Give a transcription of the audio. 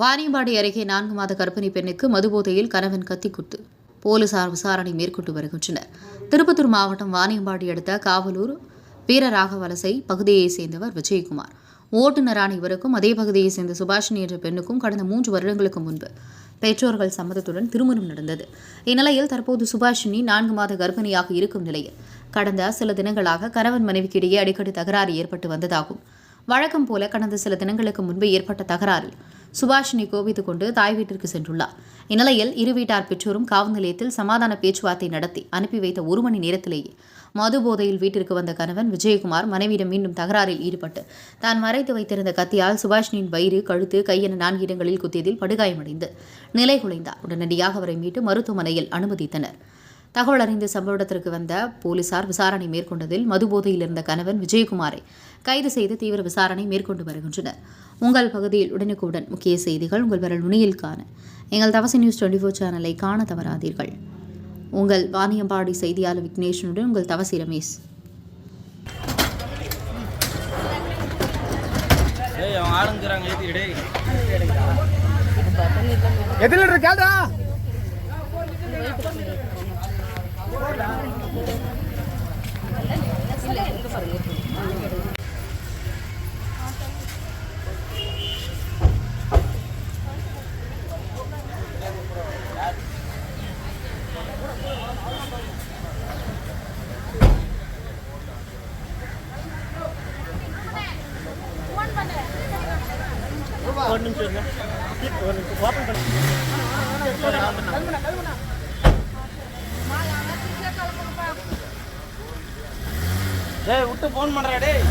வாணியம்பாடி அருகே 4 மாத கர்ப்பிணி பெண்ணுக்கு மதுபோதையில் கணவன் கத்திக்குத்து. போலீசார் விசாரணை மேற்கொண்டு வருகின்றனர். திருப்பத்தூர் மாவட்டம் வாணியம்பாடி அடுத்த காவலூர் வீரராகவலசை பகுதியைச் சேர்ந்தவர் விஜயகுமார். ஓட்டுநரான இவருக்கும் அதே பகுதியைச் சேர்ந்த சுபாஷினி என்ற பெண்ணுக்கும் கடந்த 3 வருடங்களுக்கு முன்பு பெற்றோர்கள் சம்மதத்துடன் திருமணம் நடந்தது. இந்நிலையில் தற்போது சுபாஷினி 4 மாத கர்ப்பிணியாக இருக்கும் நிலையில் கடந்த சில தினங்களாக கணவன் மனைவிக்கிடையே அடிக்கடி தகராறு ஏற்பட்டு வந்ததாகும். வழக்கம் போல கடந்த சில தினங்களுக்கு முன்பு ஏற்பட்ட தகராறில் சுபாஷினி கோபித்துக் கொண்டு தாய் வீட்டிற்கு சென்றுள்ளார். இந்நிலையில் இரு வீட்டார் பெற்றோரும் காவல் நிலையத்தில் சமாதான பேச்சுவார்த்தை நடத்தி அனுப்பி வைத்த 1 மணி நேரத்திலேயே மது போதையில் வீட்டிற்கு வந்த கணவன் விஜயகுமார் மனைவியிடம் மீண்டும் தகராறில் ஈடுபட்டு தான் மறைத்து வைத்திருந்த கத்தியால் சுபாஷினியின் வயிறு, கழுத்து, கை என 4 இடங்களில் குத்தியதில் படுகாயமடைந்து நிலை குலைந்தார். உடனடியாக அவரை மீட்டு மருத்துவமனையில் அனுமதித்தனர். தகவல் அறிந்து சம்பவ இடத்திற்கு வந்த போலீசார் விசாரணை மேற்கொண்டதில் மதுபோதையில் இருந்த கணவன் விஜயகுமாரை கைது செய்து தீவிர விசாரணை மேற்கொண்டு வருகின்றனர். உங்கள் பகுதியில் உடனுக்குடன் முக்கிய செய்திகள் உங்கள் விரல் நுனியில் காண எங்கள் தவசி நியூஸ் 24 சேனலை காண தவறாதீர்கள். உங்கள் வாணியம்பாடி செய்தியாளர் விக்னேஷனுடன் உங்கள் தவசி ரமேஷ். விட்டு போன் பண்றா டேய்.